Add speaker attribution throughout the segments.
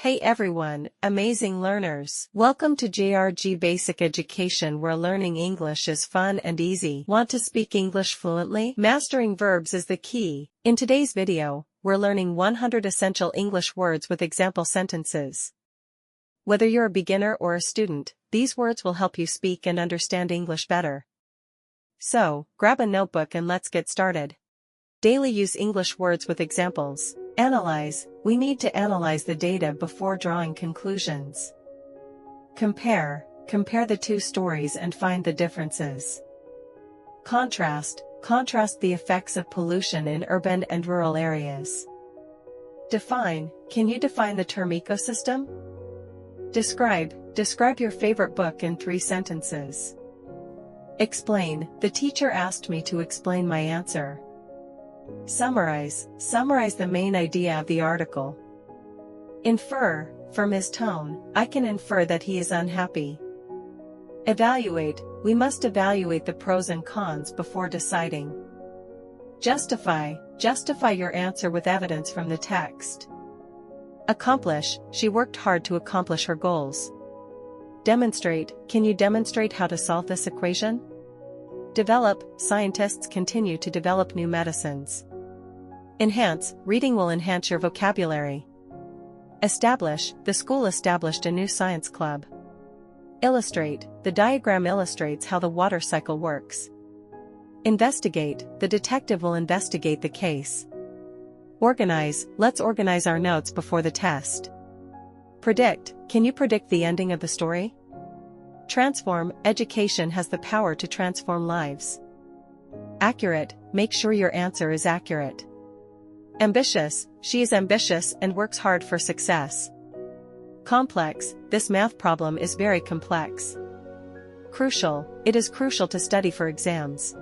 Speaker 1: Hey everyone, amazing learners. Welcome to JRG Basic Education, where learning English is fun and easy. Want to speak English fluently? Mastering verbs is the key. In today's video, we're learning 100 essential English words with example sentences. Whether you're a beginner or a student, these words will help you speak and understand English better. So, grab a notebook and let's get started. Daily use English words with examples. Analyze. We need to analyze the data before drawing conclusions. Compare. Compare the two stories and find the differences. Contrast. Contrast the effects of pollution in urban and rural areas. Define. Can you define the term ecosystem? Describe. Describe your favorite book in 3 sentences. Explain. The teacher asked me to explain my answer. Summarize. Summarize the main idea of the article. Infer. From his tone, I can infer that he is unhappy. Evaluate. We must evaluate the pros and cons before deciding. Justify. Justify your answer with evidence from the text. Accomplish. She worked hard to accomplish her goals. Demonstrate. Can you demonstrate how to solve this equation? Develop. Scientists continue to develop new medicines. Enhance. Reading will enhance your vocabulary. Establish. The school established a new science club. Illustrate. The diagram illustrates how the water cycle works. Investigate. The detective will investigate the case. Organize. Let's organize our notes before the test. Predict. Can you predict the ending of the story? Transform. Education has the power to transform lives. Accurate. Make sure your answer is accurate. Ambitious. She is ambitious and works hard for success. Complex. This math problem is very complex. Crucial. It is crucial to study for exams.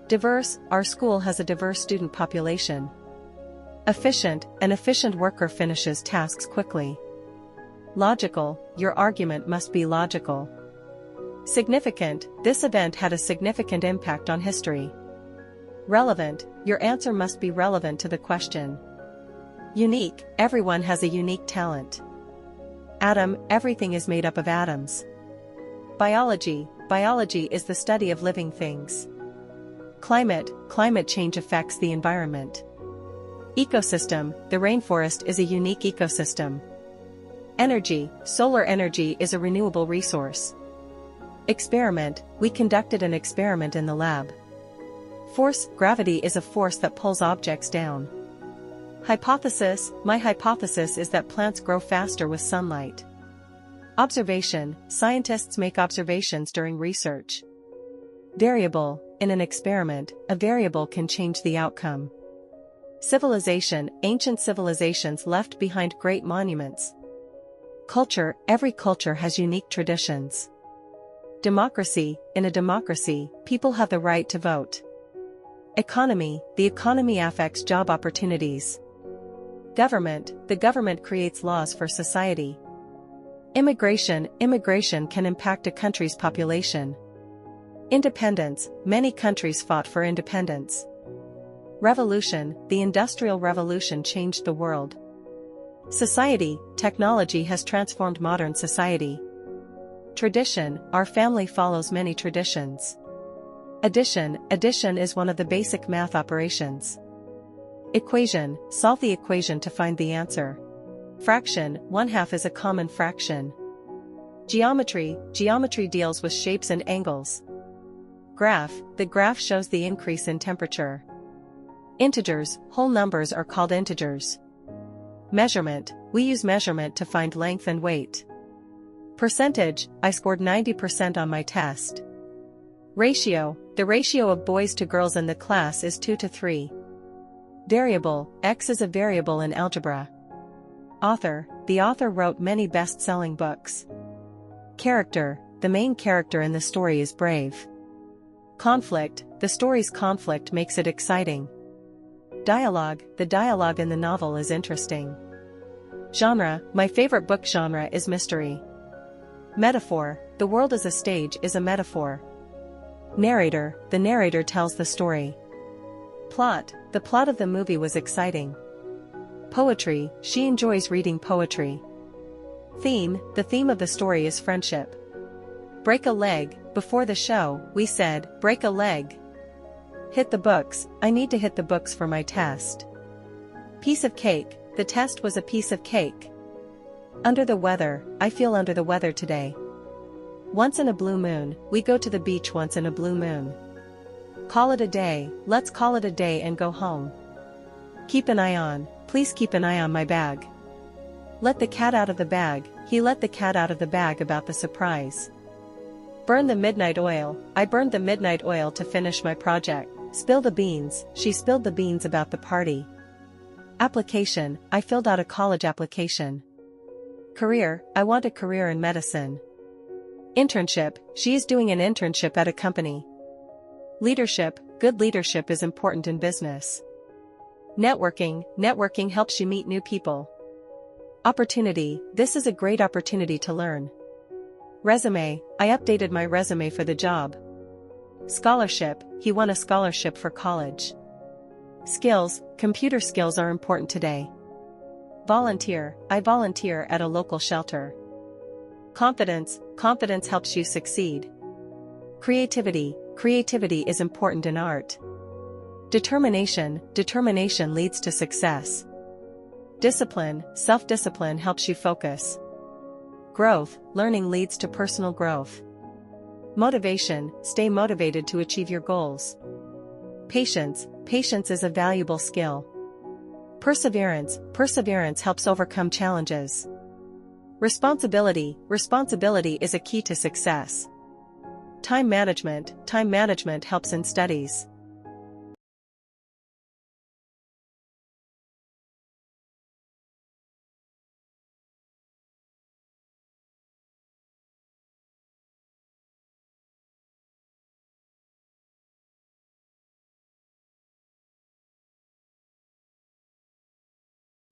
Speaker 1: Diverse. Our school has a diverse student population. Efficient. An efficient worker finishes tasks quickly. Logical. Your argument must be logical. Significant. This event had a significant impact on history. Relevant. Your answer must be relevant to the question. Unique. Everyone has a unique talent. Atom. Everything is made up of atoms. Biology. Biology is the study of living things. Climate. Climate change affects the environment. Ecosystem. The rainforest is a unique ecosystem. Energy. Solar energy is a renewable resource. Experiment. We conducted an experiment in the lab. Force. Gravity is a force that pulls objects down. Hypothesis. My hypothesis is that plants grow faster with sunlight. Observation. Scientists make observations during research. Variable. In an experiment, a variable can change the outcome. Civilization. Ancient civilizations left behind great monuments. Culture. Every culture has unique traditions. Democracy. In a democracy, people have the right to vote. Economy. The economy affects job opportunities. Government. The government creates laws for society. Immigration. Immigration can impact a country's population. Independence. Many countries fought for independence. Revolution. The Industrial Revolution changed the world. Society. Technology has transformed modern society. Tradition. Our family follows many traditions. Addition. Addition is one of the basic math operations. Equation. Solve the equation to find the answer. Fraction. 1/2 is a common fraction. Geometry. Geometry deals with shapes and angles. Graph. The graph shows the increase in temperature. Integers. Whole numbers are called integers. Measurement. We use measurement to find length and weight. Percentage. I scored 90% on my test. Ratio. The ratio of boys to girls in the class is 2 to 3. Variable. X is a variable in algebra. Author. The author wrote many best-selling books. Character. The main character in the story is brave. Conflict. The story's conflict makes it exciting. Dialogue. The dialogue in the novel is interesting. Genre. My favorite book genre is mystery. Metaphor. The world as a stage is a metaphor. Narrator. The narrator tells the story. Plot. The plot of the movie was exciting. Poetry. She enjoys reading poetry. The theme of the story is friendship. Break a leg. Before the show, we said, break a leg. Hit the books. I need to hit the books for my test. Piece of cake. The test was a piece of cake. Under the weather. I feel under the weather today. Once in a blue moon. We go to the beach once in a blue moon. Call it a day. Let's call it a day and go home. Keep an eye on. Please keep an eye on my bag. Let the cat out of the bag. He let the cat out of the bag about the surprise. Burn the midnight oil. I burned the midnight oil to finish my project. Spill the beans. She spilled the beans about the party. Application. I filled out a college application. Career. I want a career in medicine. Internship. She is doing an internship at a company. Leadership. Good leadership is important in business. Networking. Networking helps you meet new people. Opportunity. This is a great opportunity to learn. Resume. I updated my resume for the job. Scholarship. He won a scholarship for college. Skills. Computer skills are important today. Volunteer. I volunteer at a local shelter. Confidence. Confidence helps you succeed. Creativity. Creativity is important in art. Determination. Determination leads to success. Discipline. Self-discipline helps you focus. Growth. Learning leads to personal growth. Motivation. Stay motivated to achieve your goals. Patience. Patience is a valuable skill. Perseverance. Perseverance helps overcome challenges. Responsibility. Responsibility is a key to success. Time management. Time management helps in studies.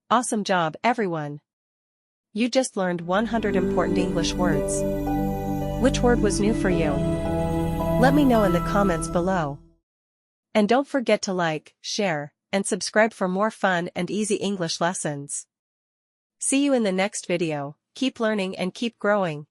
Speaker 1: Awesome job, everyone! You just learned 100 important English words. Which word was new for you? Let me know in the comments below. And don't forget to like, share, and subscribe for more fun and easy English lessons. See you in the next video. Keep learning and keep growing.